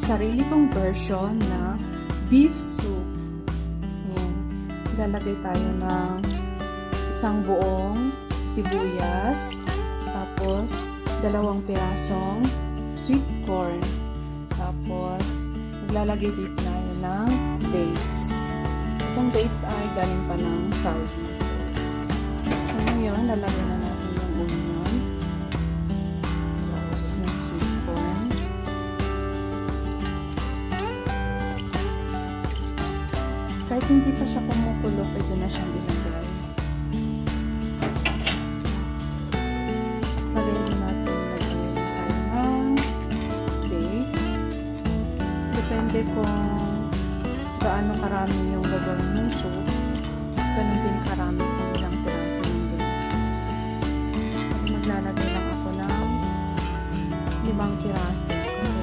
sarili kong version na beef soup. Ayan. Ilalagay tayo ng isang buong sibuyas, tapos 2 pirasong sweet corn, tapos maglalagay dito tayo ng dates. Itong dates ay galing pa ng Saudi. So ngayon, lalagay na natin yung onion, tapos yung sweet corn. Kahit hindi pa siya kumukulo, pwede na siyang ilagay. Tapos lagay natin tayo ng dates. Depende kung gaano karami yung gagawin ng soup, ganun din karami kung ilang piraso ng dates. Maglalagay lang ako ng 5 piraso kasi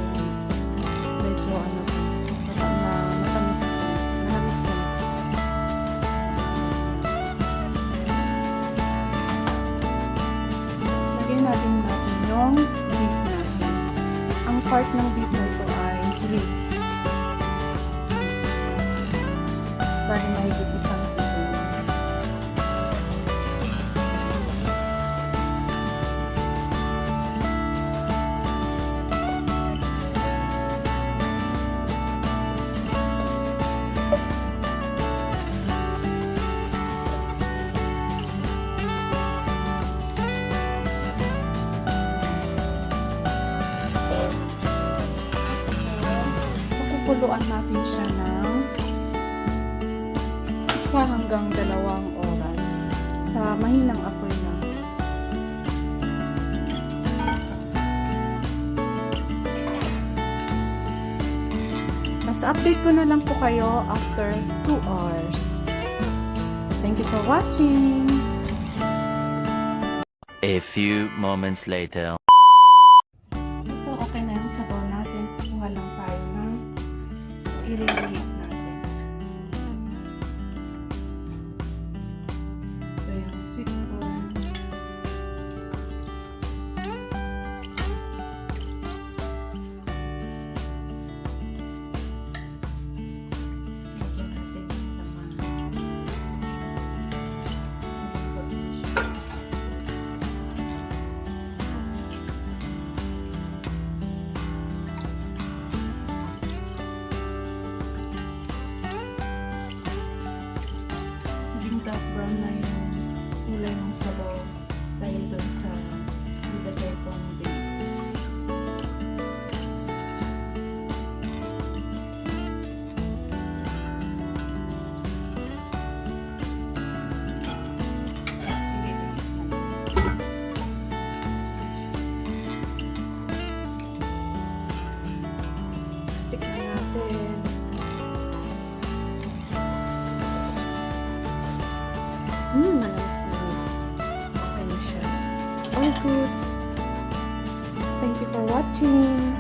medyo matamis na siya. Lagyan natin yung beef natin. Ang part ng beef na ito ay ribs. Bali mahigit 1 kilo. Pakukuluan natin siya ng 1 hanggang 2 oras sa mahinang apoy lang. Tapos update ko na lang po kayo after 2 hours. Thank you for watching! A few moments later. Ito, okay na yung sabaw natin. Kukuha lang tayo ng i-reheat natin. Ito yung sweet corn. Lagyan natin yung laman. Dark brown na yung kulay ng sabaw dahil doon sa nilagay kong dates. Tapos i-reheat natin. Tikman natin. Manamis-namis. Okay na siya. All goods. Thank you for watching.